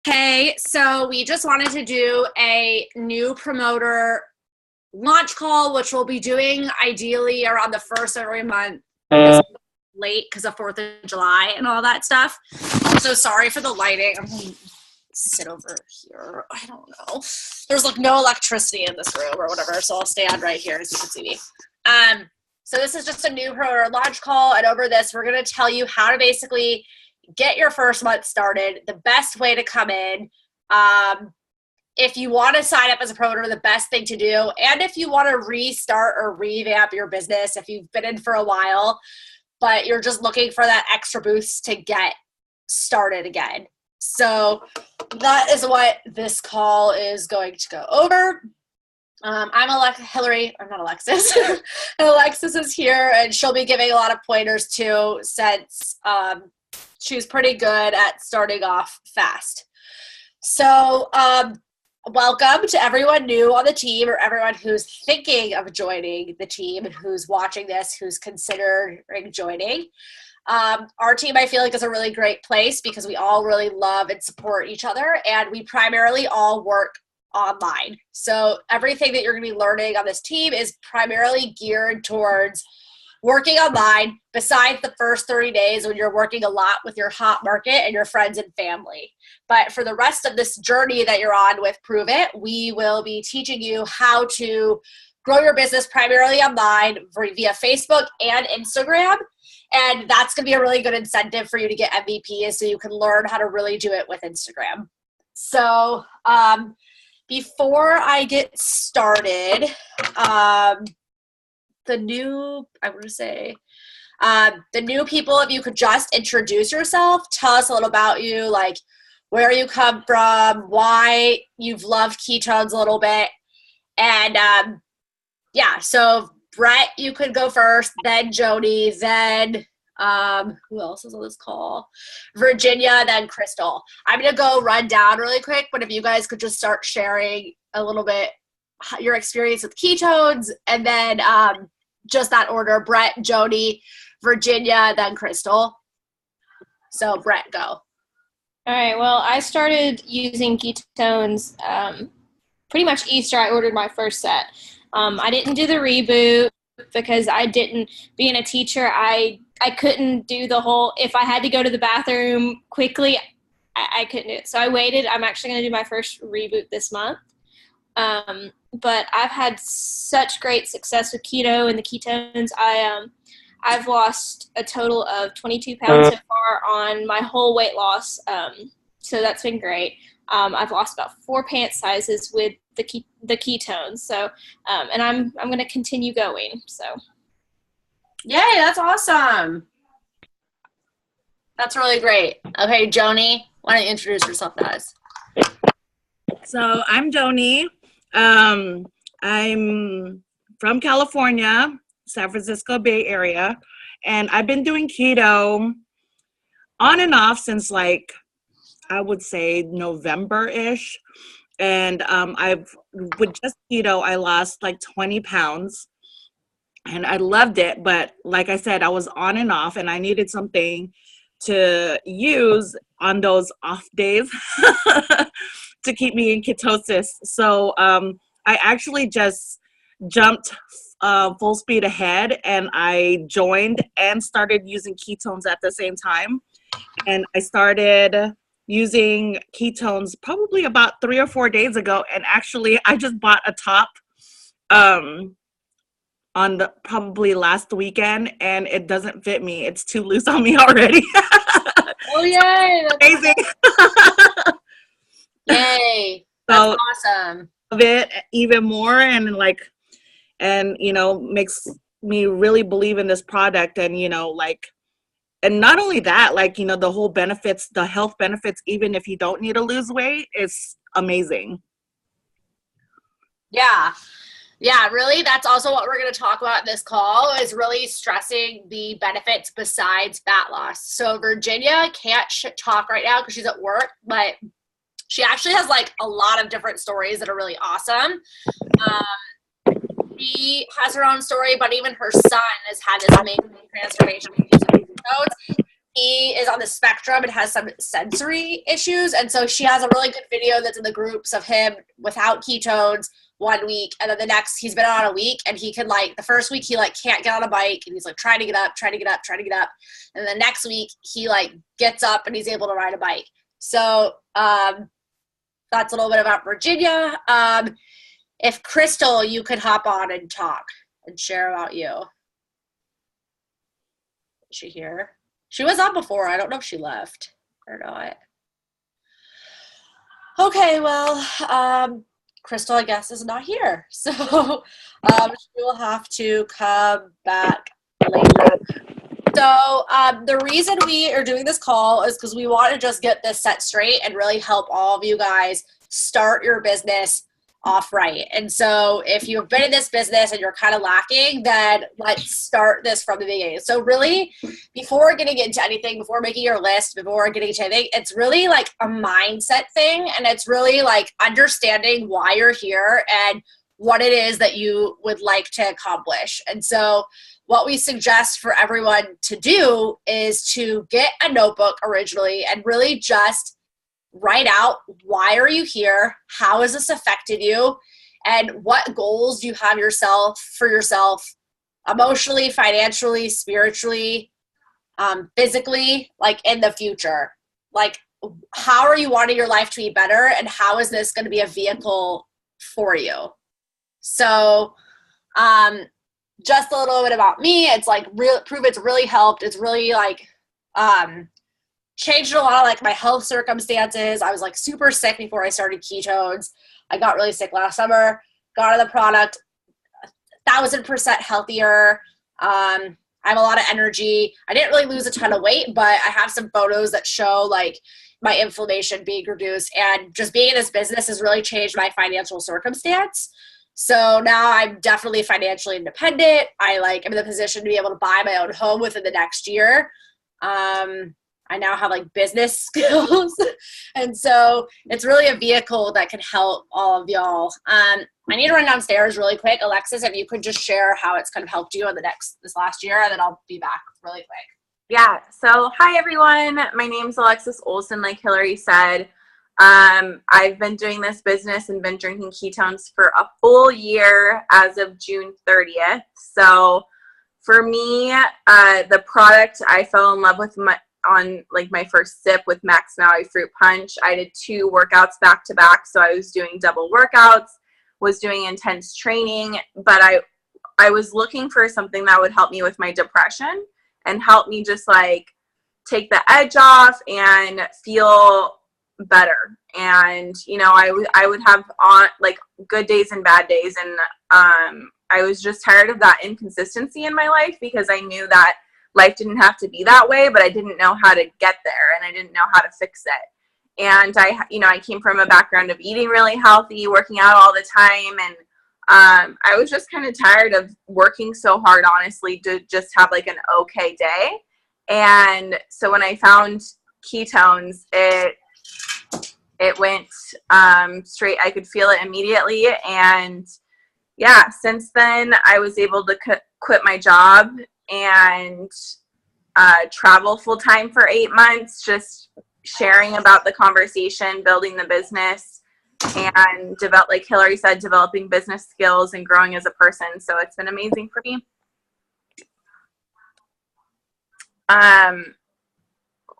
Hey, so we just wanted to do a new promoter launch call, which we'll be doing ideally around the first of every month. It's late because of 4th of July and all that stuff. So sorry for the lighting. I'm going to sit over here. I don't know. There's like no electricity in this room or whatever, so I'll stand right here as you can see me. So this is just a new promoter launch call, and over this, we're going to tell you how to basically get your first month started, the best way to come in. If you want to sign up as a promoter, the best thing to do. And if you want to restart or revamp your business, if you've been in for a while, but you're just looking for that extra boost to get started again. So that is what this call is going to go over. I'm Hillary, or not Alexis. Alexis is here, and she'll be giving a lot of pointers too, since she's pretty good at starting off fast. So welcome to everyone new on the team, or everyone who's thinking of joining the team, and who's watching this, who's considering joining. Our team, I feel like, is a really great place because we all really love and support each other, and we primarily all work online. So everything that you're going to be learning on this team is primarily geared towards working online, besides the first 30 days when you're working a lot with your hot market and your friends and family. But for the rest of this journey that you're on with Prove It, we will be teaching you how to grow your business primarily online via Facebook and Instagram. And that's going to be a really good incentive for you to get MVP, so you can learn how to really do it with Instagram. So before I get started, the new people, if you could just introduce yourself, tell us a little about you, like where you come from, why you've loved ketones a little bit. And so Brett, you could go first, then Jody, then who else is on this call? Virginia, then Crystal. I'm going to go run down really quick, but if you guys could just start sharing a little bit your experience with ketones, and then just that order: Brett, Jody, Virginia, then Crystal. So Brett, go. All right. Well, I started using ketones pretty much Easter. I ordered my first set. I didn't do the reboot because being a teacher, I couldn't do the whole, if I had to go to the bathroom quickly, I couldn't do it. So I waited. I'm actually going to do my first reboot this month. But I've had such great success with keto and the ketones. I've lost a total of 22 pounds so far on my whole weight loss. So that's been great. I've lost about 4 pant sizes with the ketones. So, and I'm going to continue going. So. Yay, that's awesome. That's really great. Okay, Joni, why don't you introduce yourself to us? So I'm Joni. I'm from California, San Francisco Bay Area, and I've been doing keto on and off since, like, I would say November-ish. And with just keto, I lost like 20 pounds. And I loved it, but like I said, I was on and off, and I needed something to use on those off days to keep me in ketosis. So I actually just jumped full speed ahead, and I joined and started using ketones at the same time. And I started using ketones probably about 3 or 4 days ago, and actually I just bought a top on the probably last weekend, and it doesn't fit me. It's too loose on me already. Oh, yay. That's amazing. Yay. That's awesome. Love it even more, and makes me really believe in this product. And, and not only that, the whole benefits, the health benefits, even if you don't need to lose weight, is amazing. Yeah, really, that's also what we're going to talk about in this call, is really stressing the benefits besides fat loss. So Virginia can't talk right now because she's at work, but she actually has like a lot of different stories that are really awesome. She has her own story, but even her son has had this amazing transformation with ketones. he is on the spectrum and has some sensory issues. And so she has a really good video that's in the groups of him without ketones 1 week. And then the next, he's been on a week, and he can like, the first week he like can't get on a bike, and he's like trying to get up. And the next week he like gets up and he's able to ride a bike. So that's a little bit about Virginia. If Crystal, you could hop on and talk and share about you. Is she here? She was on before. I don't know if she left or not. Okay, well, Crystal, I guess, is not here. So she will have to come back later. So the reason we are doing this call is because we want to just get this set straight and really help all of you guys start your business off right. And so if you've been in this business and you're kind of lacking, then let's start this from the beginning. So really, before getting into anything, before making your list, before getting into anything, it's really like a mindset thing. And it's really like understanding why you're here and what it is that you would like to accomplish. And so what we suggest for everyone to do is to get a notebook originally and really just write out, why are you here? How has this affected you? And what goals do you have for yourself, emotionally, financially, spiritually, physically, like in the future? Like, how are you wanting your life to be better? And how is this going to be a vehicle for you? So, just a little bit about me. It's like Prüver's really helped. It's really like, changed a lot of like my health circumstances. I was like super sick before I started ketones. I got really sick last summer, got on the product, 1,000% healthier. I have a lot of energy. I didn't really lose a ton of weight, but I have some photos that show like my inflammation being reduced, and just being in this business has really changed my financial circumstance. So now I'm definitely financially independent. I'm in the position to be able to buy my own home within the next year. I now have like business skills. And so it's really a vehicle that can help all of y'all. I need to run downstairs really quick. Alexis, if you could just share how it's kind of helped you in this last year, and then I'll be back really quick. Yeah. So hi everyone. My name's Alexis Olson, like Hillary said. I've been doing this business and been drinking ketones for a full year as of June 30th. So for me, the product I fell in love with on like my first sip with Max Maui Fruit Punch. I did 2 workouts back to back. So I was doing double workouts, was doing intense training, but I was looking for something that would help me with my depression and help me just like take the edge off and feel better. And, you know, I would have on like good days and bad days. And I was just tired of that inconsistency in my life, because I knew that life didn't have to be that way, but I didn't know how to get there, and I didn't know how to fix it. And I came from a background of eating really healthy, working out all the time, and I was just kind of tired of working so hard, honestly, to just have like an okay day. And so when I found ketones, it went straight. I could feel it immediately. And yeah, since then I was able to quit my job and travel full time for 8 months, just sharing about the conversation, building the business, and like Hillary said, developing business skills and growing as a person. So it's been amazing for me.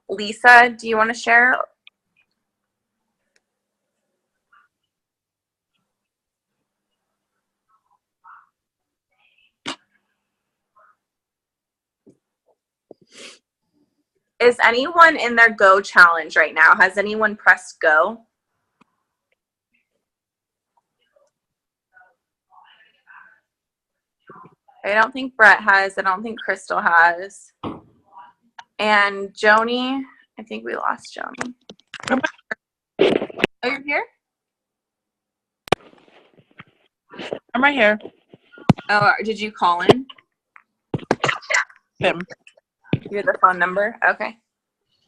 Lisa, do you want to share? Is anyone in their Go challenge right now? Has anyone pressed Go? I don't think Brett has. I don't think Crystal has. And Joni, I think we lost Joni. Oh, you're here? I'm right here. Oh, did you call in? Him. You have the phone number? Okay.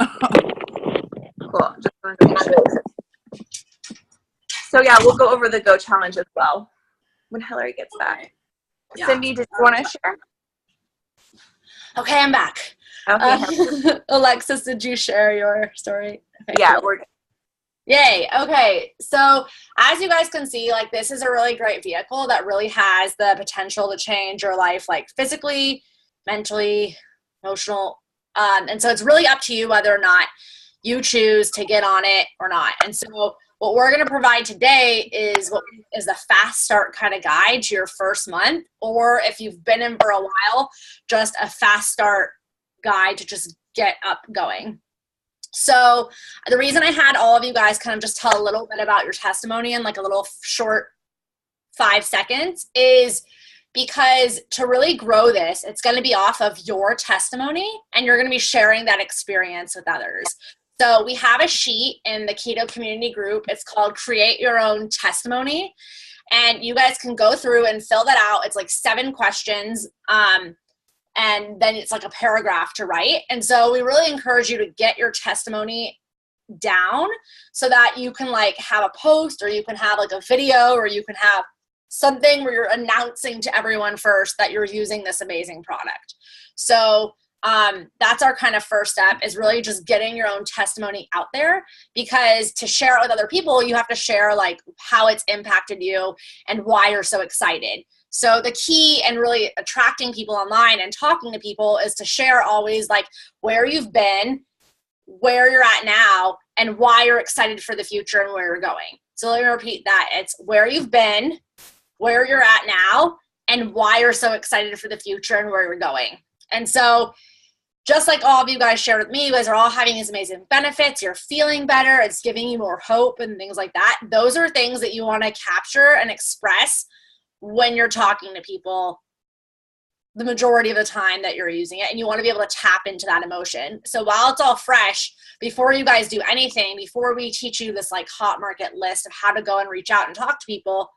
Cool. Just wanted to make sure. So yeah, we'll go over the Go challenge as well when Hillary gets back. Yeah. Cindy, did you want to share? Okay, I'm back. Okay. Alexis, did you share your story? Okay, Yeah, cool. Yay. Okay. So as you guys can see, like this is a really great vehicle that really has the potential to change your life, like physically, mentally, emotional. And so it's really up to you whether or not you choose to get on it or not. And so what we're going to provide today is what is the fast start kind of guide to your first month, or if you've been in for a while, just a fast start guide to just get up going. So the reason I had all of you guys kind of just tell a little bit about your testimony in like a little short 5 seconds is because to really grow this, it's going to be off of your testimony and you're going to be sharing that experience with others. So we have a sheet in the Keto community group. It's called Create Your Own Testimony. And you guys can go through and fill that out. It's like 7 questions. And then it's like a paragraph to write. And so we really encourage you to get your testimony down so that you can like have a post, or you can have like a video, or you can have something where you're announcing to everyone first that you're using this amazing product. So that's our kind of first step, is really just getting your own testimony out there, because to share it with other people, you have to share like how it's impacted you and why you're so excited. So the key and really attracting people online and talking to people is to share always like where you've been, where you're at now, and why you're excited for the future and where you're going. So let me repeat that. It's where you've been, where you're at now, and why you're so excited for the future and where you're going. And so just like all of you guys shared with me, you guys are all having these amazing benefits. You're feeling better. It's giving you more hope and things like that. Those are things that you want to capture and express when you're talking to people the majority of the time that you're using it, and you want to be able to tap into that emotion. So while it's all fresh, before you guys do anything, before we teach you this like hot market list of how to go and reach out and talk to people,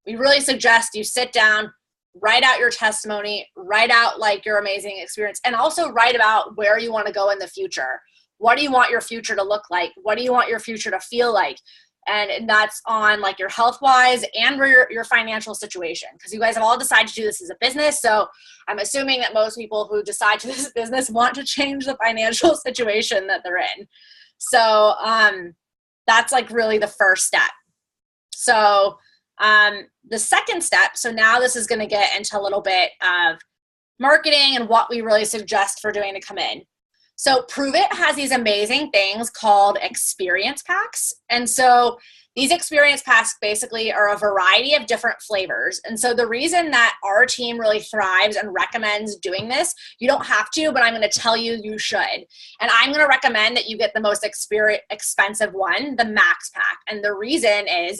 we really suggest you sit down, write out your testimony, write out like your amazing experience, and also write about where you want to go in the future. What do you want your future to look like? What do you want your future to feel like? And that's on like your health wise and your financial situation, because you guys have all decided to do this as a business. So I'm assuming that most people who decide to do this business want to change the financial situation that they're in. So that's like really the first step. So the second step, so now this is going to get into a little bit of marketing and what we really suggest for doing to come in. So Prüver has these amazing things called experience packs. And so these experience packs basically are a variety of different flavors. And so the reason that our team really thrives and recommends doing this, you don't have to, but I'm going to tell you, you should. And I'm going to recommend that you get the most expensive one, the Max Pack. And the reason is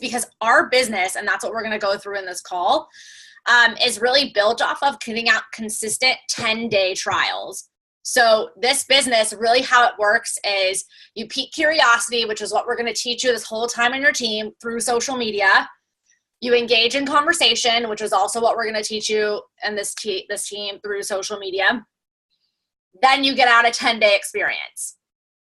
because our business, and that's what we're going to go through in this call, is really built off of giving out consistent 10-day trials. So this business, really how it works is you pique curiosity, which is what we're going to teach you this whole time on your team through social media. You engage in conversation, which is also what we're going to teach you and this team through social media. Then you get out a 10-day experience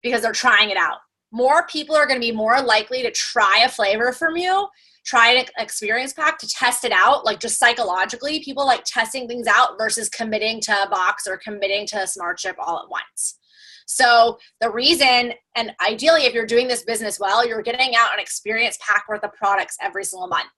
because they're trying it out. More people are going to be more likely to try a flavor from you, try an experience pack to test it out, like just psychologically. People like testing things out versus committing to a box or committing to a smart chip all at once. So the reason, and ideally if you're doing this business well, you're getting out an experience pack worth of products every single month.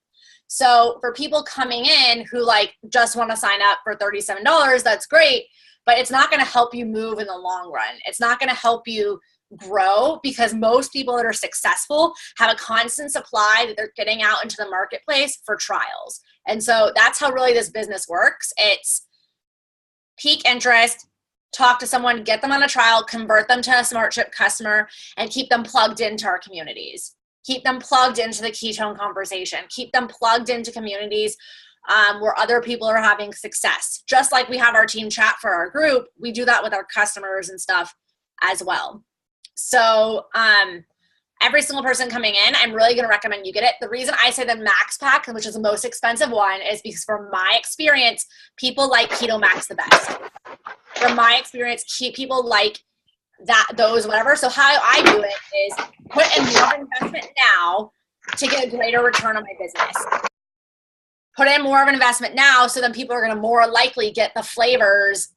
So for people coming in who like just want to sign up for $37, that's great, but it's not going to help you move in the long run. It's not going to help you grow, because most people that are successful have a constant supply that they're getting out into the marketplace for trials. And so that's how really this business works. It's peak interest, talk to someone, get them on a trial, convert them to a smart chip customer, and keep them plugged into our communities. Keep them plugged into the ketone conversation. Keep them plugged into communities where other people are having success. Just like we have our team chat for our group, we do that with our customers and stuff as well. So every single person coming in, I'm really going to recommend you get it. The reason I say the Max Pack, which is the most expensive one, is because from my experience, people like Keto Max the best. From my experience, people like those, whatever. So how I do it is put in more investment now to get a greater return on my business. Put in more of an investment now, so then people are going to more likely get the flavors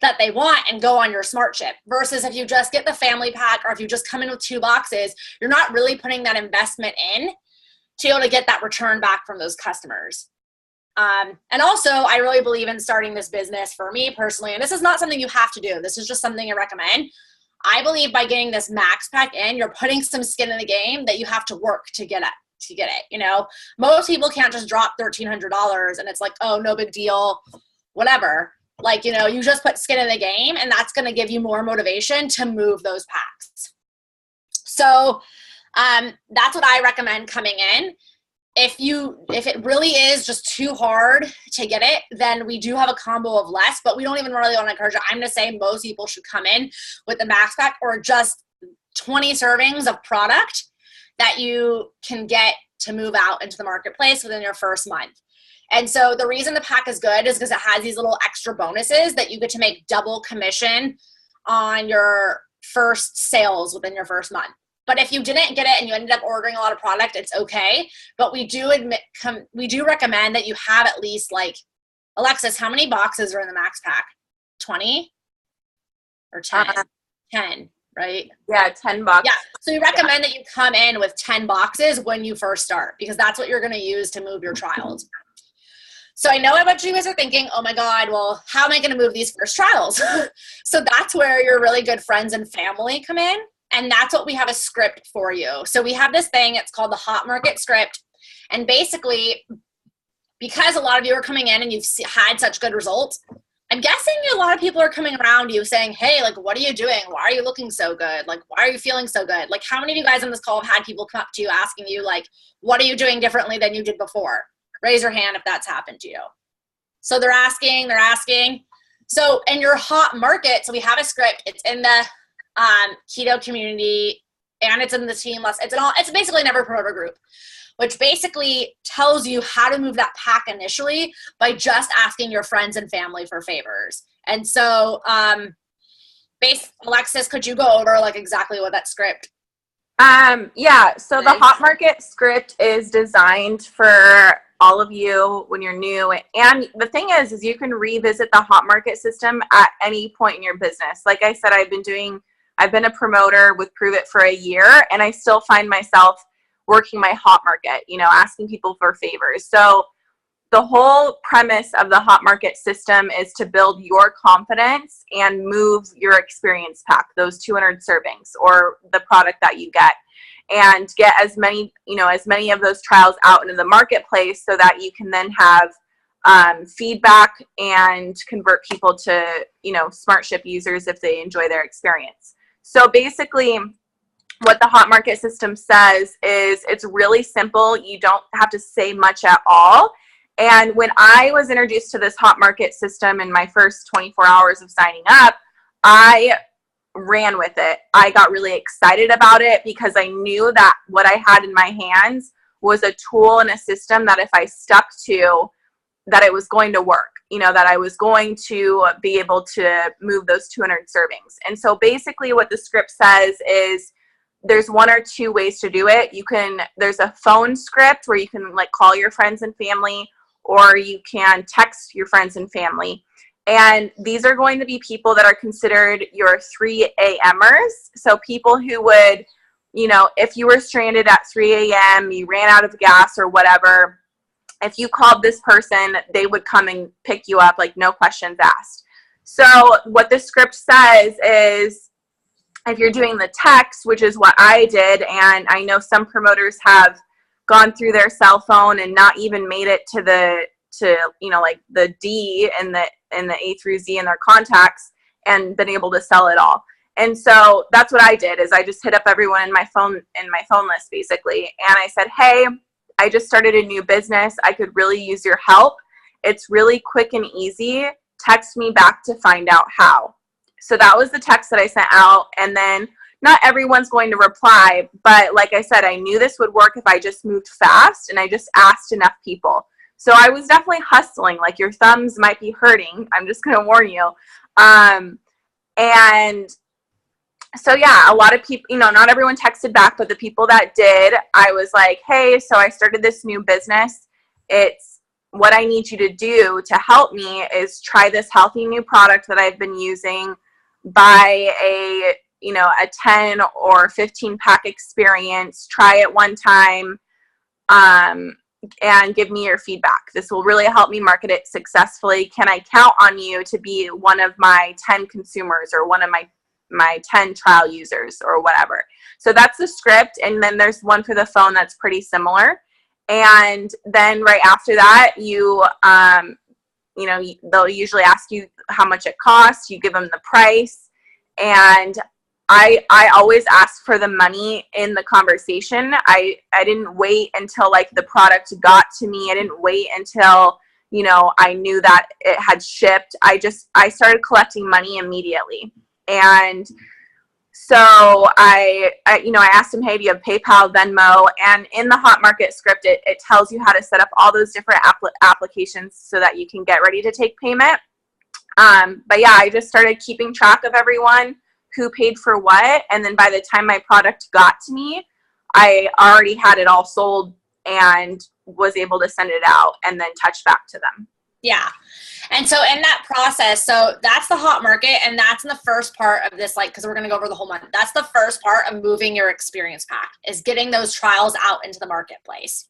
that they want and go on your smart ship, versus if you just get the family pack, or if you just come in with 2 boxes, you're not really putting that investment in to be able to get that return back from those customers. And also, I really believe in starting this business for me personally, and this is not something you have to do. This is just something I recommend. I believe by getting this max pack in, you're putting some skin in the game that you have to work to get it. You know, most people can't just drop $1,300 and it's like, oh, no big deal, whatever. Like, you know, you just put skin in the game, and that's going to give you more motivation to move those packs. So that's what I recommend coming in. If it really is just too hard to get it, then we do have a combo of less, but we don't even really want to encourage it. I'm going to say most people should come in with the max pack, or just 20 servings of product that you can get to move out into the marketplace within your first month. And so the reason the pack is good is because it has these little extra bonuses that you get to make double commission on your first sales within your first month. But if you didn't get it and you ended up ordering a lot of product, it's okay. But we do recommend that you have at least, like, Alexis, how many boxes are in the max pack? 20 or 10? 10, right? Yeah, 10 bucks. Yeah. So we recommend that you come in with 10 boxes when you first start, because that's what you're going to use to move your trials. So I know a bunch of you guys are thinking, oh my God, well, how am I going to move these first trials? So that's where your really good friends and family come in. And that's what we have a script for you. So we have this thing, it's called the Hot Market Script. And basically, because a lot of you are coming in and you've had such good results, I'm guessing a lot of people are coming around you saying, hey, like, what are you doing? Why are you looking so good? Like, why are you feeling so good? Like, how many of you guys on this call have had people come up to you asking you, like, what are you doing differently than you did before? Raise your hand if that's happened to you. So they're asking. So in your hot market, so we have a script. It's in the keto community, and it's in the team list. It's basically an every promoter group, which basically tells you how to move that pack initially by just asking your friends and family for favors. And so, Alexis, could you go over, like, exactly what that script? Yeah. So the Hot Market Script is designed for all of you when you're new. And the thing is you can revisit the Hot Market system at any point in your business. Like I said, I've been a promoter with Prüver for a year, and I still find myself working my hot market, you know, asking people for favors. So the whole premise of the Hot Market system is to build your confidence and move your experience pack, those 200 servings or the product that you get, and get as many of those trials out into the marketplace so that you can then have feedback and convert people to, you know, smart ship users if they enjoy their experience. So basically what the Hot Market system says is it's really simple. You don't have to say much at all. And when I was introduced to this Hot Market system in my first 24 hours of signing up, I ran with it. I got really excited about it because I knew that what I had in my hands was a tool and a system that if I stuck to, that it was going to work, you know, that I was going to be able to move those 200 servings. And so basically what the script says is there's 1 or 2 ways to do it. There's a phone script where you can, like, call your friends and family, or you can text your friends and family. And these are going to be people that are considered your 3 a.m.ers. So people who would, you know, if you were stranded at 3 a.m., you ran out of gas or whatever, if you called this person, they would come and pick you up, like, no questions asked. So what the script says is if you're doing the text, which is what I did, and I know some promoters have gone through their cell phone and not even made it to you know, like the D and the A through Z in their contacts and been able to sell it all. And so that's what I did, is I just hit up everyone in my phone list basically. And I said, hey, I just started a new business. I could really use your help. It's really quick and easy. Text me back to find out how. So that was the text that I sent out. And then not everyone's going to reply, but like I said, I knew this would work if I just moved fast and I just asked enough people. So I was definitely hustling. Like, your thumbs might be hurting. I'm just going to warn you. And so, yeah, a lot of people, you know, not everyone texted back, but the people that did, I was like, hey, so I started this new business. It's what I need you to do to help me is try this healthy new product that I've been using, buy a 10 or 15 pack experience, try it one time, and give me your feedback. This will really help me market it successfully. Can I count on you to be one of my 10 consumers or one of my 10 trial users or whatever? So that's the script. And then there's one for the phone that's pretty similar. And then right after that, they'll usually ask you how much it costs. You give them the price. And I always ask for the money in the conversation. I didn't wait until like the product got to me. I didn't wait until, I knew that it had shipped. I started collecting money immediately. And so I asked him, hey, do you have PayPal, Venmo? And in the Hot Market script, it tells you how to set up all those different applications so that you can get ready to take payment. But yeah, I just started keeping track of everyone who paid for what. And then by the time my product got to me, I already had it all sold and was able to send it out and then touch back to them. Yeah. And so in that process, so that's the Hot Market, and that's in the first part of this, like, because we're going to go over the whole month. That's the first part of moving your experience pack, is getting those trials out into the marketplace.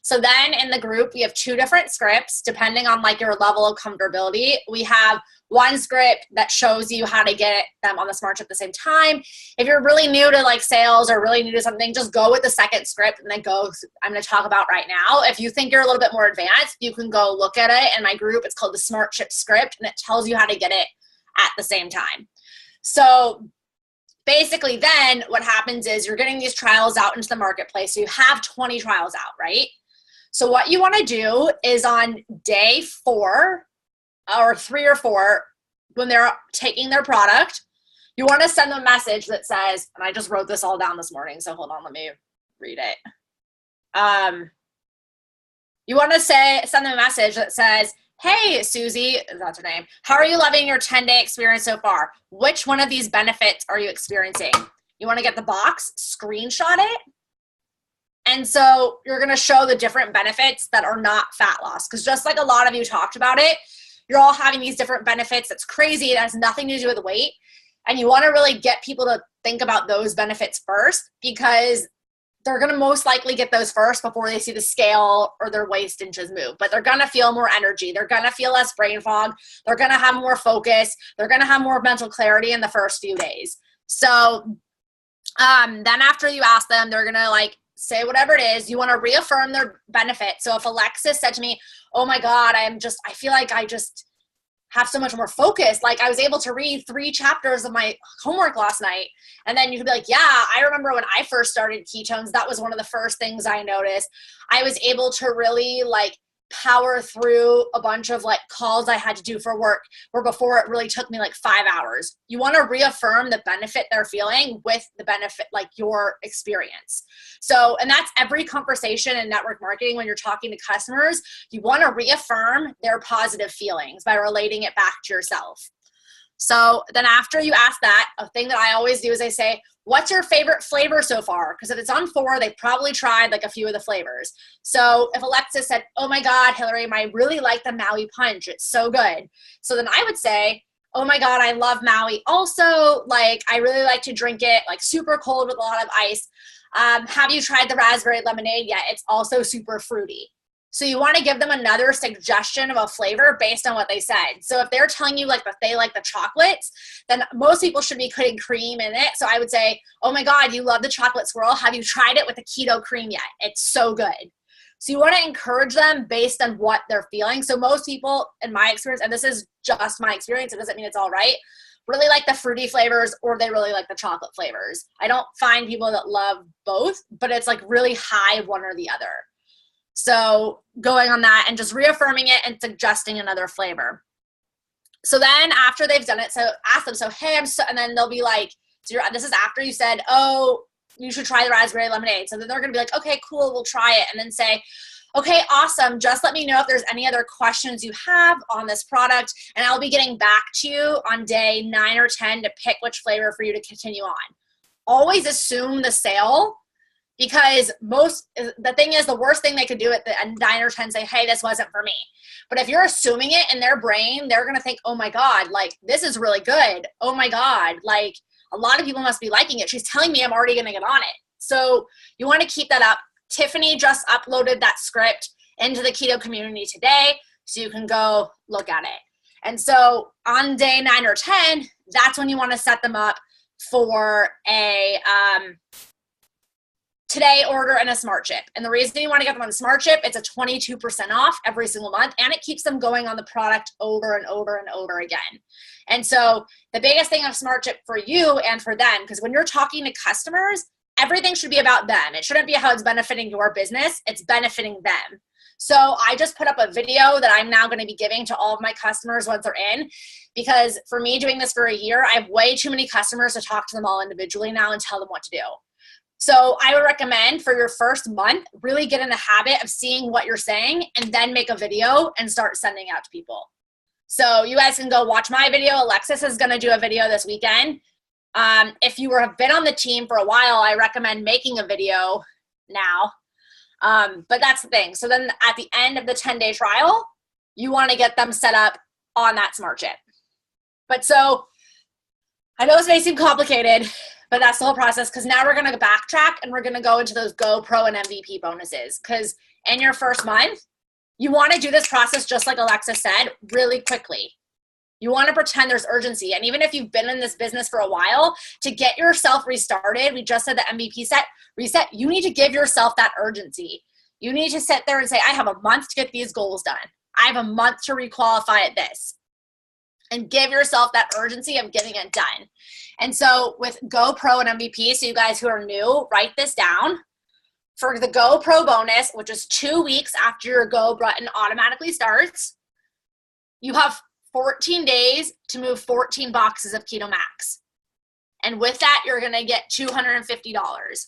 So then in the group, we have 2 different scripts, depending on like your level of comfortability. We have one script that shows you how to get them on the smart chip at the same time. If you're really new to like sales or really new to something, just go with the second script and then I'm going to talk about right now. If you think you're a little bit more advanced, you can go look at it in my group. It's called the Smart Chip script, and it tells you how to get it at the same time. So basically then what happens is you're getting these trials out into the marketplace. So you have 20 trials out, right? So what you want to do is on day 4 or 3 or 4, when they're taking their product, you want to send them a message that says, and I just wrote this all down this morning, so hold on, let me read it. You want to send them a message that says, hey, Susie, that's her name, how are you loving your 10-day experience so far? Which one of these benefits are you experiencing? You want to get the box, screenshot it, and so you're going to show the different benefits that are not fat loss. Because just like a lot of you talked about it, you're all having these different benefits. That's crazy. It has nothing to do with weight. And you want to really get people to think about those benefits first, because they're going to most likely get those first before they see the scale or their waist inches move. But they're going to feel more energy. They're going to feel less brain fog. They're going to have more focus. They're going to have more mental clarity in the first few days. So then after you ask them, they're going to like say whatever it is. You want to reaffirm their benefit. So if Alexis said to me, oh my God, I feel like I just have so much more focus. Like I was able to read 3 chapters of my homework last night. And then you could be like, yeah, I remember when I first started ketones, that was one of the first things I noticed. I was able to really like power through a bunch of like calls I had to do for work, where before it really took me like 5 hours. You want to reaffirm the benefit they're feeling with the benefit, like your experience. So, and that's every conversation in network marketing. When you're talking to customers, you want to reaffirm their positive feelings by relating it back to yourself. So then after you ask that, a thing that I always do is I say, what's your favorite flavor so far? Because if it's on 4, they probably tried like a few of the flavors. So if Alexis said, oh my God, Hillary, I really like the Maui Punch. It's so good. So then I would say, oh my God, I love Maui also. Like, I really like to drink it like super cold with a lot of ice. Have you tried the raspberry lemonade yet? It's also super fruity. So you want to give them another suggestion of a flavor based on what they said. So if they're telling you like that they like the chocolates, then most people should be putting cream in it. So I would say, oh my God, you love the chocolate swirl. Have you tried it with the keto cream yet? It's so good. So you want to encourage them based on what they're feeling. So most people, in my experience, and this is just my experience, it doesn't mean it's all right, really like the fruity flavors, or they really like the chocolate flavors. I don't find people that love both, but it's like really high of one or the other. So going on that and just reaffirming it and suggesting another flavor. So then after they've done it, so ask them, so, hey, and then they'll be like, so this is after you said, oh, you should try the raspberry lemonade. So then they're going to be like, okay, cool, we'll try it. And then say, okay, awesome. Just let me know if there's any other questions you have on this product. And I'll be getting back to you on day 9 or 10 to pick which flavor for you to continue on. Always assume the sale Because the thing is, the worst thing they could do at the 9 or 10 say, hey, this wasn't for me. But if you're assuming it in their brain, they're going to think, oh my God, like this is really good. Oh my God, like a lot of people must be liking it. She's telling me I'm already going to get on it. So you want to keep that up. Tiffany just uploaded that script into the keto community today, so you can go look at it. And so on day 9 or 10, that's when you want to set them up for a today order and a smart chip. And the reason you want to get them on the smart chip, it's a 22% off every single month, and it keeps them going on the product over and over and over again. And so the biggest thing of smart chip for you and for them, because when you're talking to customers, everything should be about them. It shouldn't be how it's benefiting your business. It's benefiting them. So I just put up a video that I'm now going to be giving to all of my customers once they're in, because for me doing this for a year, I have way too many customers to talk to them all individually now and tell them what to do. So I would recommend for your first month, really get in the habit of seeing what you're saying and then make a video and start sending out to people. So you guys can go watch my video. Alexis is going to do a video this weekend. If you have been on the team for a while, I recommend making a video now. But that's the thing. So then at the end of the 10-day trial, you want to get them set up on that smart chip. But so I know this may seem complicated, but that's the whole process, because now we're going to backtrack and we're going to go into those GoPro and MVP bonuses, because in your first month, you want to do this process just like Alexa said, really quickly. You want to pretend there's urgency. And even if you've been in this business for a while, to get yourself restarted, we just said the MVP reset, you need to give yourself that urgency. You need to sit there and say, I have a month to get these goals done. I have a month to requalify at this. And give yourself that urgency of getting it done. And so with GoPro and MVP, so you guys who are new, write this down. For the GoPro bonus, which is 2 weeks after your Go button automatically starts, you have 14 days to move 14 boxes of Keto Max. And with that, you're going to get $250.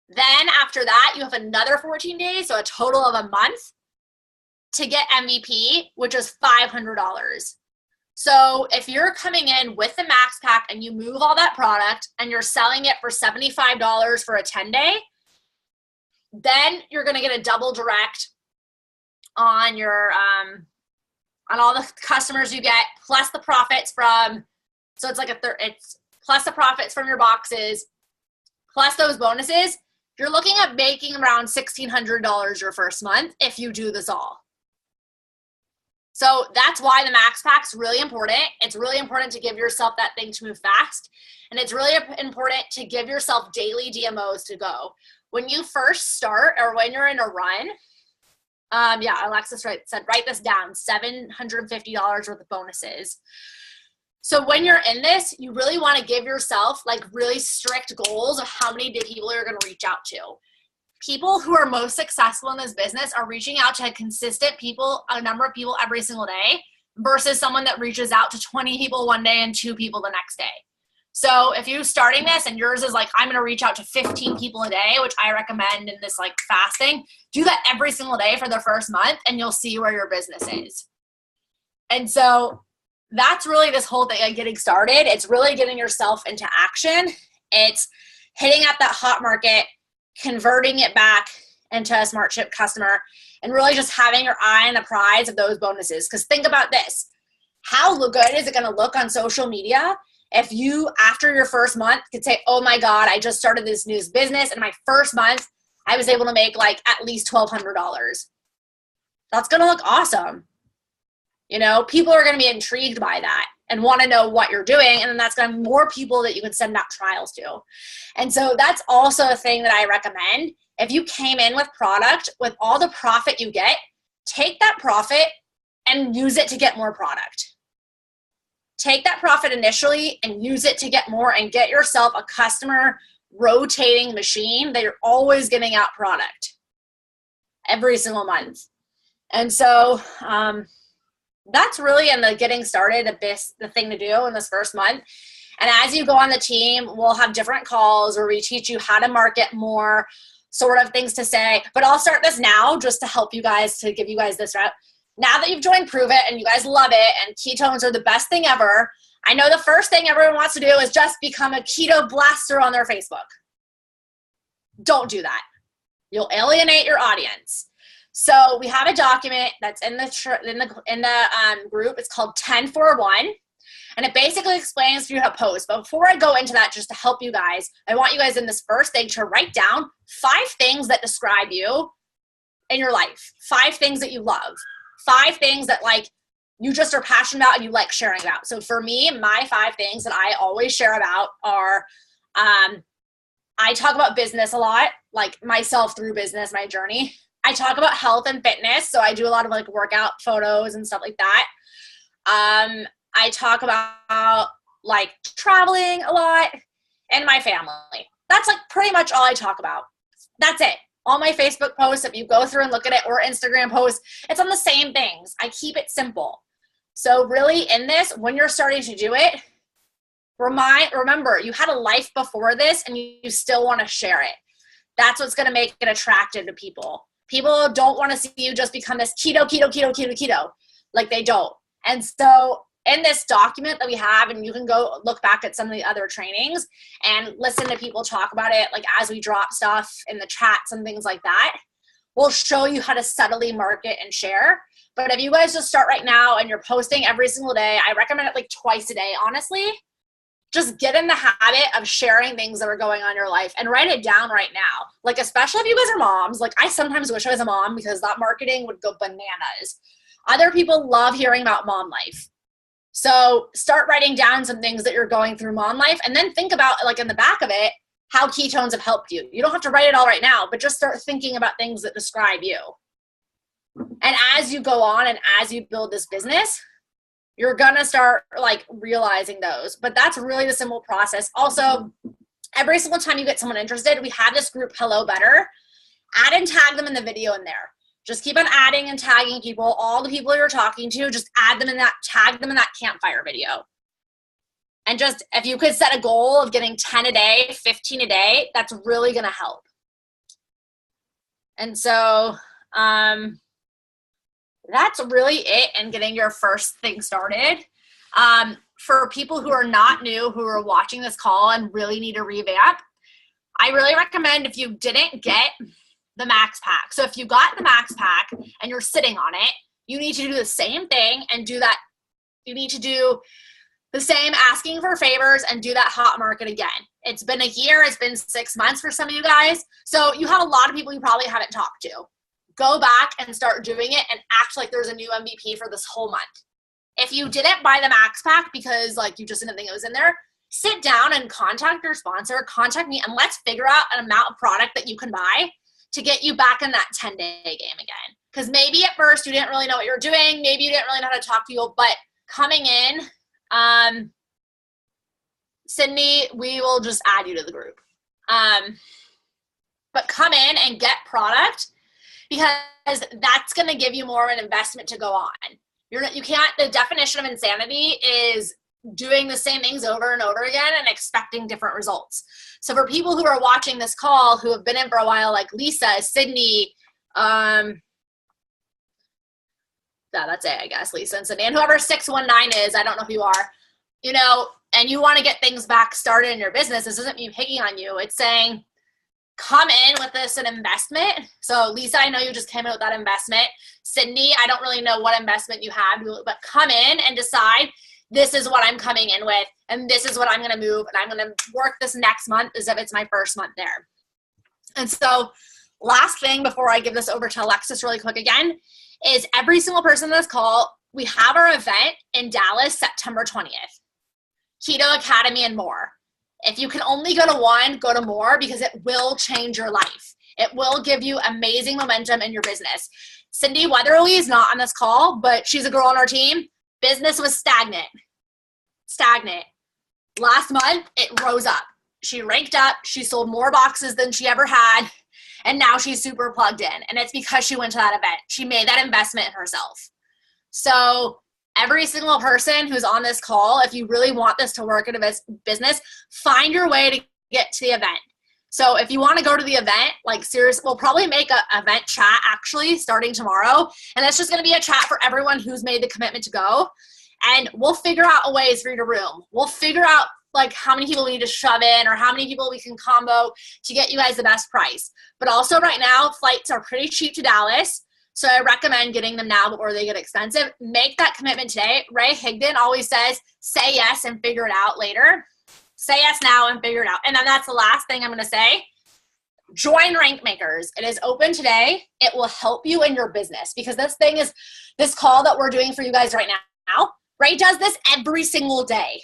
Then after that, you have another 14 days, so a total of a month to get MVP, which is $500. So if you're coming in with the Max Pack and you move all that product and you're selling it for $75 for a 10-day, then you're going to get a double direct on your on all the customers you get, plus the profits from, so it's like it's plus the profits from your boxes, plus those bonuses. You're looking at making around $1,600 your first month if you do this all. So that's why the Max Pack's really important. It's really important to give yourself that thing to move fast. And it's really important to give yourself daily DMOs to go. When you first start or when you're in a run, Alexis said, write this down, $750 worth of bonuses. So when you're in this, you really want to give yourself like really strict goals of how many people you're going to reach out to. People who are most successful in this business are reaching out to consistent people, a number of people every single day, versus someone that reaches out to 20 people one day and 2 people the next day. So if you're starting this and yours is like, I'm going to reach out to 15 people a day, which I recommend in this like fasting, do that every single day for the first month and you'll see where your business is. And so that's really this whole thing, like getting started. It's really getting yourself into action. It's hitting at that hot market, converting it back into a smart chip customer, and really just having your eye on the prize of those bonuses. Because think about this. How good is it going to look on social media if you, after your first month, could say, oh my God, I just started this new business and my first month, I was able to make like at least $1,200. That's going to look awesome. You know, people are going to be intrigued by that and want to know what you're doing. And then that's going to be more people that you can send out trials to. And so that's also a thing that I recommend. If you came in with product, with all the profit you get, take that profit and use it to get more product. Take that profit initially and use it to get more and get yourself a customer rotating machine that you're always getting out product every single month. And so that's really in the getting started the thing to do in this first month. And as you go on the team, we'll have different calls where we teach you how to market more, sort of things to say. But I'll start this now just to help you guys, to give you guys this route. Now that you've joined Prove It and you guys love it and ketones are the best thing ever, I know the first thing everyone wants to do is just become a keto blaster on their Facebook. Don't do that. You'll alienate your audience. So we have a document that's in the group. It's called 10-4-1. And it basically explains to you how to post. But before I go into that, just to help you guys, I want you guys in this first thing to write down 5 things that describe you in your life. 5 things that you love. 5 things that like you just are passionate about and you like sharing about. So for me, my 5 things that I always share about are, I talk about business a lot, like myself through business, my journey. I talk about health and fitness. So I do a lot of like workout photos and stuff like that. I talk about like traveling a lot and my family. That's like pretty much all I talk about. That's it. All my Facebook posts, if you go through and look at it, or Instagram posts, it's on the same things. I keep it simple. So really in this, when you're starting to do it, remember, you had a life before this and you still want to share it. That's what's going to make it attractive to people. People don't want to see you just become this keto. Like they don't. And so in this document that we have, and you can go look back at some of the other trainings and listen to people talk about it, like as we drop stuff in the chats and things like that, we'll show you how to subtly market and share. But if you guys just start right now and you're posting every single day, I recommend it like twice a day, honestly. Just get in the habit of sharing things that are going on in your life and write it down right now. Like, especially if you guys are moms, like I sometimes wish I was a mom because that marketing would go bananas. Other people love hearing about mom life. So start writing down some things that you're going through mom life, and then think about, like in the back of it, how ketones have helped you. You don't have to write it all right now, but just start thinking about things that describe you. And as you go on and as you build this business, you're gonna start like realizing those. But that's really the simple process. Also, every single time you get someone interested, we have this group, Hello Better. Add and tag them in the video in there. Just keep on adding and tagging people. All the people you're talking to, just add them in that, tag them in that campfire video. And just, if you could set a goal of getting 10 a day, 15 a day, that's really gonna help. And so, that's really it in getting your first thing started. For people who are not new, who are watching this call and really need a revamp, I really recommend if you didn't get the max pack. So if you got the max pack and you're sitting on it, you need to do the same thing and do that. You need to do the same asking for favors and do that hot market again. It's been a year. It's been 6 months for some of you guys. So you have a lot of people you probably haven't talked to. Go back and start doing it and act like there's a new MVP for this whole month. If you didn't buy the max pack because like you just didn't think it was in there, sit down and contact your sponsor, contact me, and let's figure out an amount of product that you can buy to get you back in that 10-day game again. Because maybe at first you didn't really know what you were doing. Maybe you didn't really know how to talk to people. But coming in, Sydney, we will just add you to the group. But come in and get product, because that's going to give you more of an investment to go on. You can't, the definition of insanity is doing the same things over and over again and expecting different results. So for people who are watching this call, who have been in for a while, like Lisa, Sydney, that's it, I guess, Lisa and Sydney, and whoever 619 is, I don't know who you are, you know, and you want to get things back started in your business. This isn't me picking on you. It's saying, come in with this an investment. So Lisa, I know you just came in with that investment. Sydney, I don't really know what investment you have, but come in and decide, this is what I'm coming in with, and this is what I'm going to move, and I'm going to work this next month as if it's my first month there. And so last thing before I give this over to Alexis really quick again, is every single person on this call, we have our event in Dallas, September 20th. Keto Academy and more. If you can only go to one, go to more, because it will change your life. It will give you amazing momentum in your business. Cindy Weatherly is not on this call, but she's a girl on our team. Business was stagnant. Last month, it rose up. She ranked up. She sold more boxes than she ever had. And now she's super plugged in. And it's because she went to that event. She made that investment in herself. So every single person who's on this call, if you really want this to work in a business, find your way to get to the event. So if you want to go to the event, like seriously, we'll probably make an event chat actually starting tomorrow. And that's just going to be a chat for everyone who's made the commitment to go. And we'll figure out a ways for you to room. We'll figure out like how many people we need to shove in or how many people we can combo to get you guys the best price. But also right now, flights are pretty cheap to Dallas. So I recommend getting them now before they get expensive. Make that commitment today. Ray Higdon always says, say yes and figure it out later. Say yes now and figure it out. And then that's the last thing I'm going to say. Join Rank Makers. It is open today. It will help you in your business because this call that we're doing for you guys right now, Ray does this every single day.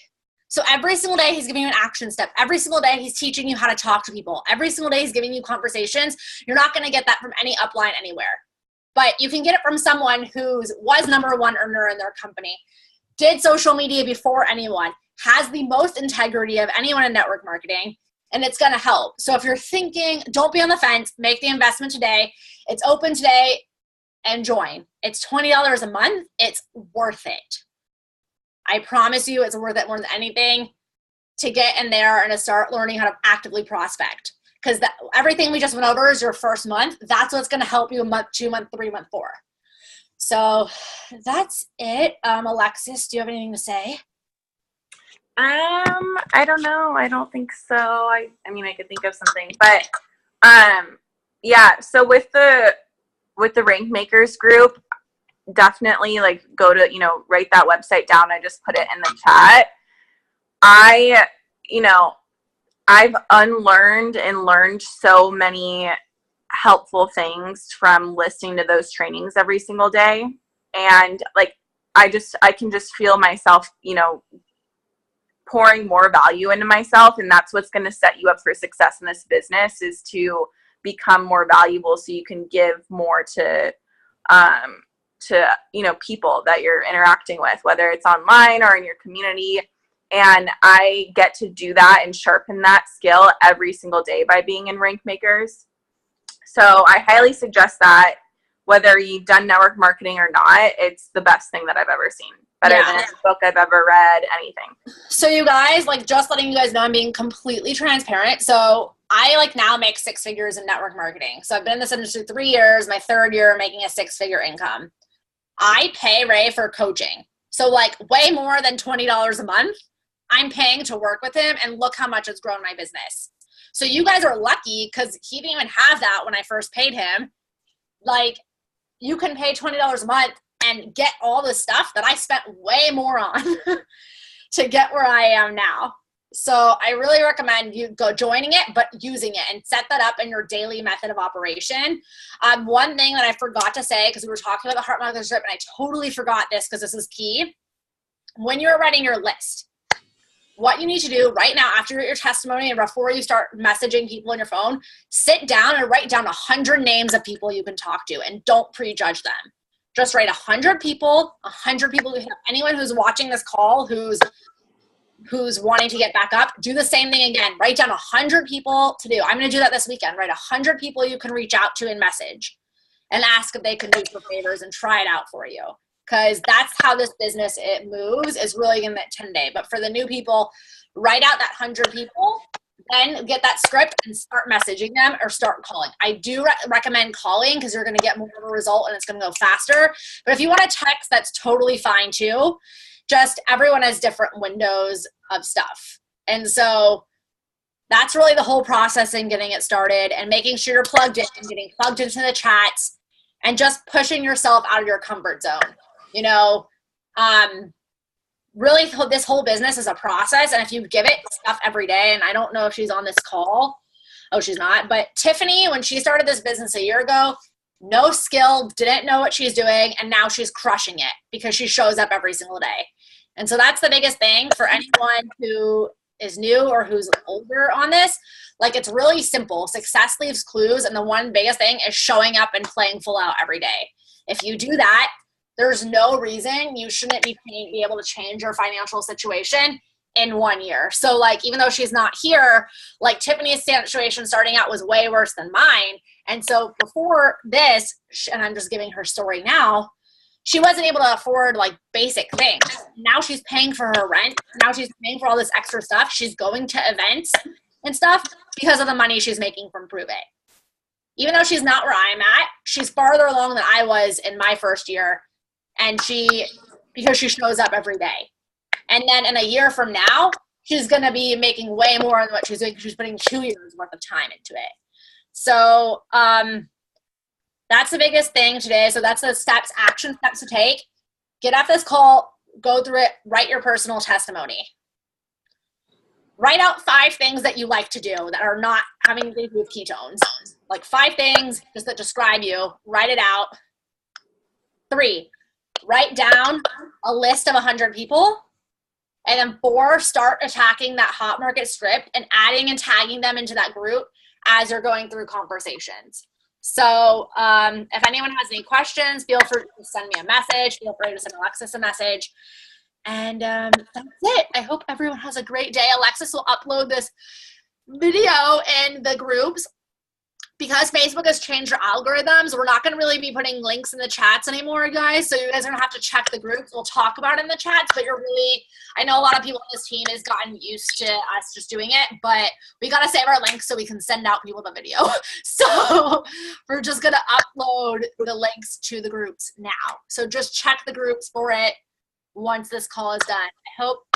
So every single day he's giving you an action step. Every single day he's teaching you how to talk to people. Every single day he's giving you conversations. You're not going to get that from any upline anywhere. But you can get it from someone who was number one earner in their company, did social media before anyone, has the most integrity of anyone in network marketing, and it's going to help. So if you're thinking, don't be on the fence, make the investment today. It's open today and join. It's $20 a month. It's worth it. I promise you it's worth it more than anything to get in there and to start learning how to actively prospect. Because everything we just went over is your first month. That's what's going to help you month 2, month 3, month 4. So that's it. Alexis, do you have anything to say? I don't know. I don't think so. I mean, I could think of something, but yeah. So with the Rank Makers group, definitely like go to, write that website down. I just put it in the chat. I've unlearned and learned so many helpful things from listening to those trainings every single day. And like, I can just feel myself, pouring more value into myself. And that's what's going to set you up for success in this business, is to become more valuable so you can give more to people that you're interacting with, whether it's online or in your community. And I get to do that and sharpen that skill every single day by being in Rank Makers. So I highly suggest that, whether you've done network marketing or not, it's the best thing that I've ever seen. Better than any book I've ever read, anything. So you guys, like, just letting you guys know, I'm being completely transparent. So I now make 6 figures in network marketing. So I've been in this industry 3 years, my 3rd year making a 6-figure income. I pay Ray for coaching. So way more than $20 a month. I'm paying to work with him, and look how much it's grown my business. So you guys are lucky because he didn't even have that when I first paid him. You can pay $20 a month and get all the stuff that I spent way more on to get where I am now. So I really recommend you go joining it, but using it, and set that up in your daily method of operation. One thing that I forgot to say, because we were talking about the heart monitor strip, and I totally forgot this because this is key. When you're writing your list, what you need to do right now after your testimony and before you start messaging people on your phone, sit down and write down 100 names of people you can talk to, and don't prejudge them. Just write 100 people, anyone who's watching this call who's wanting to get back up. Do the same thing again. Write down 100 people to do. I'm going to do that this weekend. Write 100 people you can reach out to and message and ask if they can do you favors and try it out for you. Because that's how this business, it moves, is really in that 10-day. But for the new people, write out that 100 people, then get that script and start messaging them or start calling. I do recommend calling because you're going to get more of a result and it's going to go faster. But if you want to text, that's totally fine too. Just everyone has different windows of stuff. And so that's really the whole process in getting it started, and making sure you're plugged in and getting plugged into the chats and just pushing yourself out of your comfort zone. Really this whole business is a process, and if you give it stuff every day, and I don't know if she's on this call. Oh, she's not. But Tiffany, when she started this business a year ago, no skill, didn't know what she's doing, and now she's crushing it because she shows up every single day. And so that's the biggest thing for anyone who is new or who's older on this. It's really simple. Success leaves clues, and the one biggest thing is showing up and playing full out every day. If you do that, there's no reason you shouldn't be able to change your financial situation in 1 year. So even though she's not here, Tiffany's situation starting out was way worse than mine. And so before this, and I'm just giving her story now, she wasn't able to afford basic things. Now she's paying for her rent. Now she's paying for all this extra stuff. She's going to events and stuff because of the money she's making from Prüver. Even though she's not where I'm at, she's farther along than I was in my first year. And because she shows up every day. And then in a year from now, she's going to be making way more than what she's doing because she's putting 2 years worth of time into it. So that's the biggest thing today. So that's the action steps to take. Get off this call, go through it, write your personal testimony. Write out 5 things that you like to do that are not having to do with ketones. Like 5 things just that describe you. Write it out. 3, write down a list of 100 people. And then 4, start attacking that hot market script and adding and tagging them into that group as you're going through conversations. So if anyone has any questions, feel free to send me a message. Feel free to send Alexis a message. And that's it. I hope everyone has a great day. Alexis will upload this video in the groups. Because Facebook has changed their algorithms, we're not going to really be putting links in the chats anymore, guys. So you guys are going to have to check the groups. We'll talk about it in the chats, but I know a lot of people on this team has gotten used to us just doing it, but we got to save our links so we can send out people the video. So we're just going to upload the links to the groups now. So just check the groups for it once this call is done.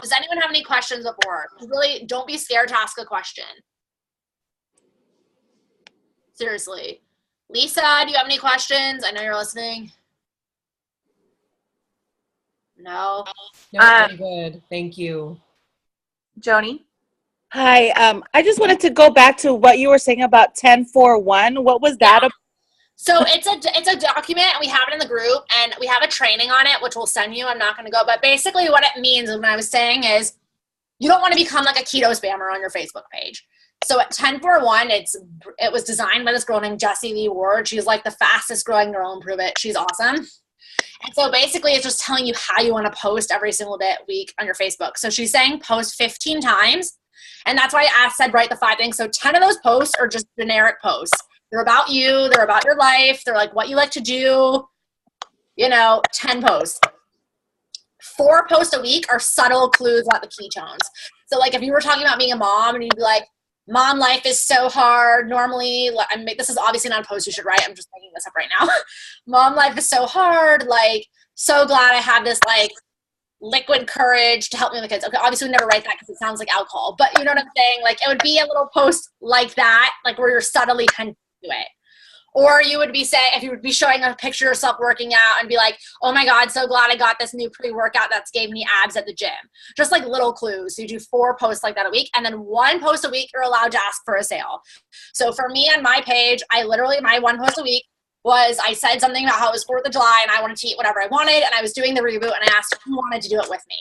Does anyone have any questions before? Really, don't be scared to ask a question. Seriously. Lisa, do you have any questions? I know you're listening. No? No, pretty good. Thank you. Joni? Hi. I just wanted to go back to what you were saying about 10-4-1. What was that about? So it's a document, and we have it in the group, and we have a training on it, which we'll send you. I'm not going to go. But basically what it means, when I was saying, is you don't want to become like a keto spammer on your Facebook page. So at 10-4-1, it was designed by this girl named Jessie Lee Ward. She's like the fastest growing girl in Prove It. She's awesome. And so basically it's just telling you how you want to post every single week on your Facebook. So she's saying post 15 times. And that's why I said write the 5 things. So 10 of those posts are just generic posts. They're about you. They're about your life. They're like what you like to do. 10 posts. 4 posts a week are subtle clues about the ketones. So like if you were talking about being a mom and you'd be like, Mom, life is so hard. Normally, this is obviously not a post you should write. I'm just making this up right now. Mom, life is so hard. Like, so glad I have this, like, liquid courage to help me with the kids. Okay, obviously we never write that because it sounds like alcohol. But you know what I'm saying? Like, it would be a little post like that, like where you're subtly tending to it. Or you would be saying, if you would be showing a picture of yourself working out and be like, oh my God, so glad I got this new pre-workout that's gave me abs at the gym. Just like little clues. So you do 4 posts like that a week. And then 1 post a week, you're allowed to ask for a sale. So for me on my page, my 1 post a week was I said something about how it was 4th of July and I wanted to eat whatever I wanted. And I was doing the reboot and I asked who wanted to do it with me.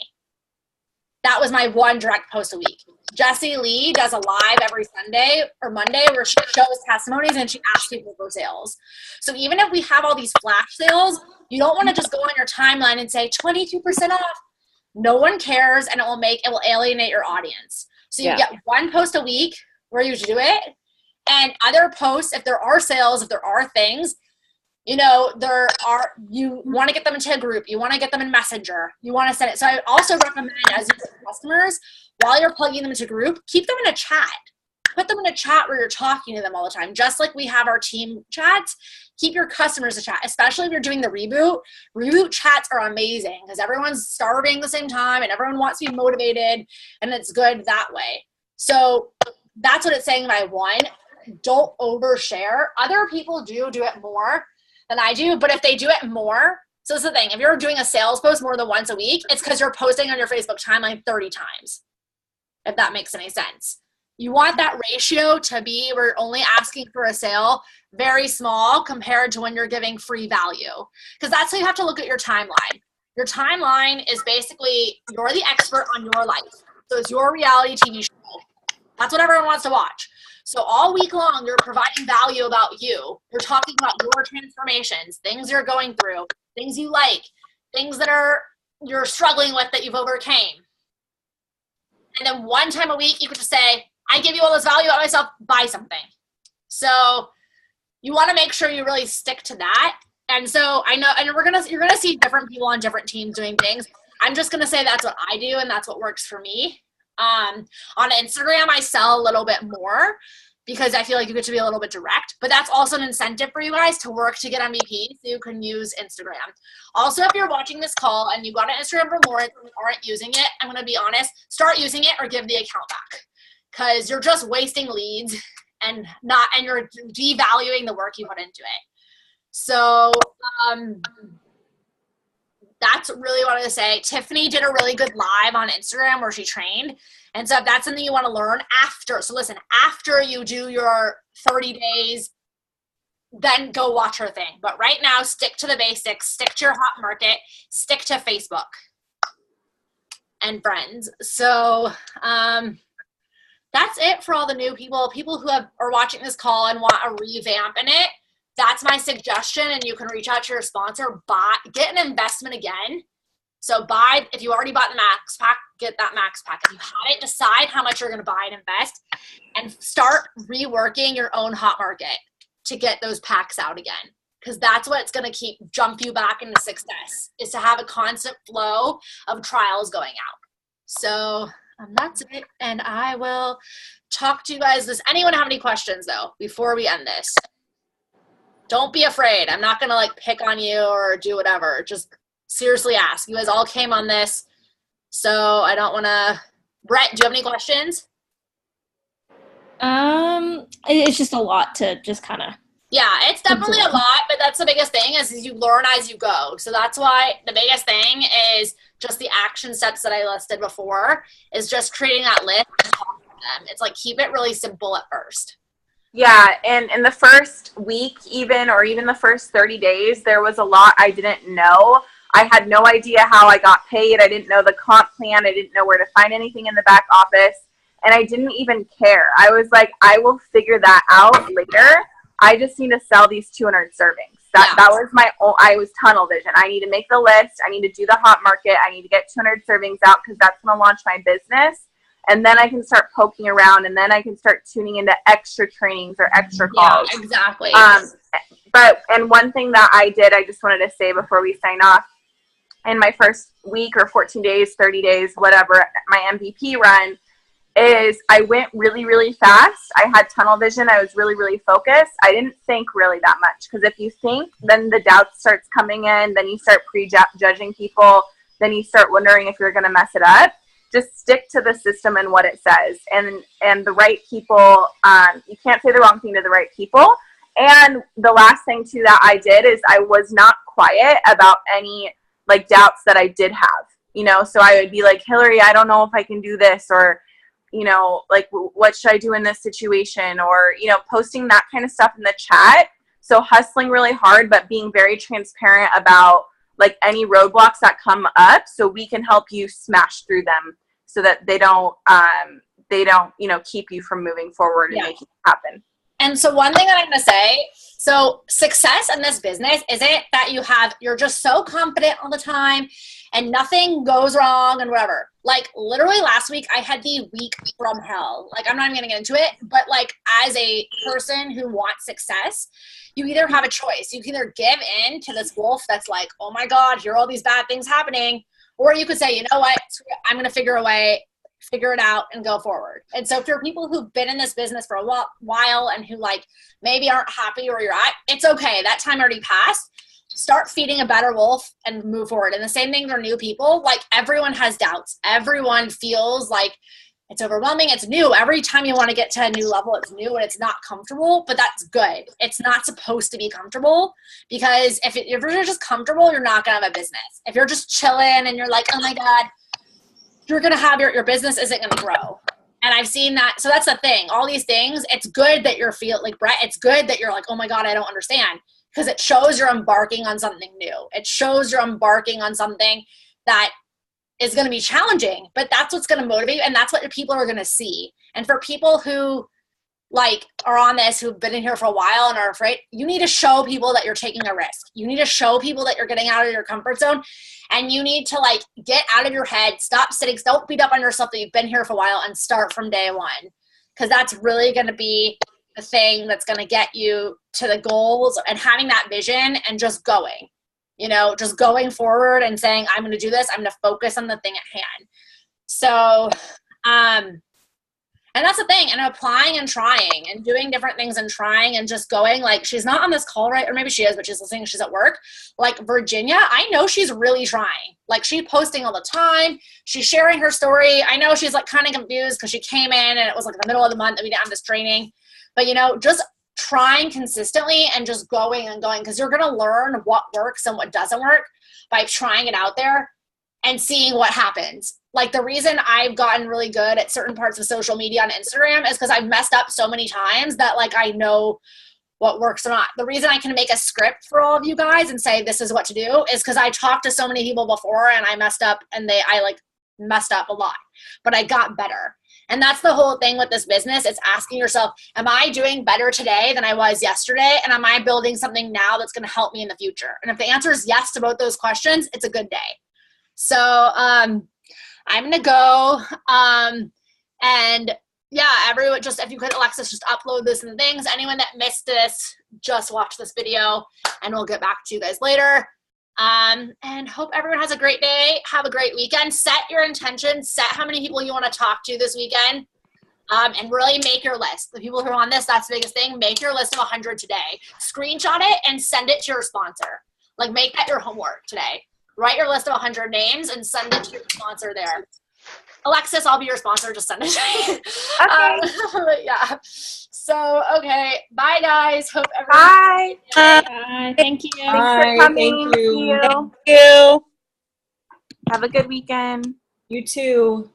That was my 1 direct post a week. Jessie Lee does a live every Sunday or Monday where she shows testimonies and she asks people for sales. So even if we have all these flash sales, you don't want to just go on your timeline and say 22% off. No one cares, and it will alienate your audience. So you get 1 post a week where you do it, and other posts, if there are sales, if there are things, you want to get them into a group. You want to get them in Messenger. You want to send it. So I also recommend, as you get customers, while you're plugging them into a group, keep them in a chat. Put them in a chat where you're talking to them all the time. Just like we have our team chats, keep your customers in a chat, especially if you're doing the reboot. Reboot chats are amazing because everyone's starving at the same time and everyone wants to be motivated, and it's good that way. So that's what it's saying by 1. Don't overshare. Other people do it more than I do, but if they do it more, so this is the thing, if you're doing a sales post more than once a week, it's because you're posting on your Facebook timeline 30 times, if that makes any sense. You want that ratio to be where you're only asking for a sale very small compared to when you're giving free value, because that's how you have to look at your timeline. Your timeline is basically you're the expert on your life. So it's your reality TV show. That's what everyone wants to watch. So all week long, you're providing value about you. You're talking about your transformations, things you're going through, things you like, things that you're struggling with that you've overcame. And then 1 time a week, you could just say, I give you all this value about myself, buy something. So you want to make sure you really stick to that. And so I know, and you're gonna see different people on different teams doing things. I'm just gonna say that's what I do and that's what works for me. On Instagram, I sell a little bit more because I feel like you get to be a little bit direct, but that's also an incentive for you guys to work to get MVP so you can use Instagram. Also, if you're watching this call and you got an Instagram for more and aren't using it, I'm going to be honest, start using it or give the account back, because you're just wasting leads and you're devaluing the work you put into it. So that's really what I wanted to say. Tiffany did a really good live on Instagram where she trained. And so if that's something you want to learn after, so listen, after you do your 30 days, then go watch her thing. But right now, stick to the basics, stick to your hot market, stick to Facebook and friends. So that's it for all the new people who are watching this call and want a revamp in it. That's my suggestion, and you can reach out to your sponsor, get an investment again. So if you already bought the max pack, get that max pack. If you haven't, decide how much you're going to buy and invest, and start reworking your own hot market to get those packs out again. Because that's what's going to jump you back into success, is to have a constant flow of trials going out. So that's it, and I will talk to you guys. Does anyone have any questions, though, before we end this? Don't be afraid. I'm not going to pick on you or do whatever. Just seriously ask. You guys all came on this, so I don't want to. Brett, do you have any questions? It's just a lot to just kind of. Yeah, it's definitely a lot, but that's the biggest thing is you learn as you go. So that's why the biggest thing is just the action steps that I listed before, is just creating that list and talking to them. It's keep it really simple at first. Yeah, and in the first week or even the first 30 days, there was a lot I didn't know. I had no idea how I got paid. I didn't know the comp plan. I didn't know where to find anything in the back office. And I didn't even care. I was like, I will figure that out later. I just need to sell these 200 servings. That was I was tunnel vision. I need to make the list. I need to do the hot market. I need to get 200 servings out because that's going to launch my business. And then I can start poking around, and then I can start tuning into extra trainings or extra calls. Yeah, exactly. And one thing that I did, I just wanted to say before we sign off, in my first week or 14 days, 30 days, whatever, my MVP run, is I went really, really fast. I had tunnel vision. I was really, really focused. I didn't think really that much, because if you think, then the doubt starts coming in. Then you start prejudging people. Then you start wondering if you're going to mess it up. Just stick to the system and what it says, and the right people. You can't say the wrong thing to the right people. And the last thing too that I did is I was not quiet about any doubts that I did have. So I would be like, Hillary, I don't know if I can do this, or what should I do in this situation, or posting that kind of stuff in the chat. So hustling really hard, but being very transparent about any roadblocks that come up, so we can help you smash through them, so that they don't keep you from moving forward and making it happen. And so one thing that I'm going to say, so success in this business isn't that you're just so confident all the time and nothing goes wrong and whatever. Literally last week I had the week from hell. I'm not even going to get into it, but as a person who wants success, you either have a choice. You can either give in to this wolf that's oh my God, here are all these bad things happening. Or you could say, you know what, I'm going to figure it out and go forward. And so for people who've been in this business for a while and who maybe aren't happy where you're at, it's okay. That time already passed. Start feeding a better wolf and move forward. And the same thing for new people. Everyone has doubts. Everyone feels it's overwhelming. It's new. Every time you want to get to a new level, it's new and it's not comfortable, but that's good. It's not supposed to be comfortable, because if you're just comfortable, you're not going to have a business. If you're just chilling and you're oh my God, you're going to have your business isn't going to grow. And I've seen that. So that's the thing. All these things, it's good that you're Brett, it's good that you're oh my God, I don't understand, because it shows you're embarking on something new. It shows you're embarking on something that is going to be challenging, but that's what's going to motivate you, and that's what your people are going to see. And for people who are on this, who've been in here for a while and are afraid, you need to show people that you're taking a risk. You need to show people that you're getting out of your comfort zone, and you need to get out of your head, stop sitting, don't beat up on yourself that you've been here for a while, and start from day one, because that's really going to be the thing that's going to get you to the goals, and having that vision and just going. Just going forward and saying, I'm going to do this. I'm going to focus on the thing at hand. So, and And that's the thing. And applying and trying and doing different things and trying and just going, like, she's not on this call, right? Or maybe she is, but she's listening. She's at work. Like Virginia, I know she's really trying. Like, she's posting all the time. She's sharing her story. I know she's like kind of confused because she came in and it was like the middle of the month that we didn't have this training. But, you know, just trying consistently and just going and going, because you're going to learn what works and what doesn't work by trying it out there and seeing what happens. Like, the reason I've gotten really good at certain parts of social media on Instagram is because I've messed up so many times that, like, I know what works or not. The reason I can make a script for all of you guys and say this is what to do is because I talked to so many people before and I messed up, and I messed up a lot, but I got better. And that's the whole thing with this business. It's asking yourself, am I doing better today than I was yesterday? And am I building something now that's going to help me in the future? And if the answer is yes to both those questions, it's a good day. So I'm going to go. And yeah, everyone, just if you could, Alexis, just upload this and things. Anyone that missed this, just watch this video and we'll get back to you guys later. And hope everyone has a great day. Have a great weekend. Set your intentions. Set how many people you want to talk to this weekend. And really make your list. The people who are on this, that's the biggest thing. Make your list of 100 today. Screenshot it and send it to your sponsor. Like, make that your homework today. Write your list of 100 names and send it to your sponsor there. Alexis, I'll be your sponsor. Just send it to me. Okay. Yeah. So, okay. Bye, guys. Hope everyone. Bye. Bye. Thank you. Bye. Thanks for coming. Thank you. Thank you. Have a good weekend. You too.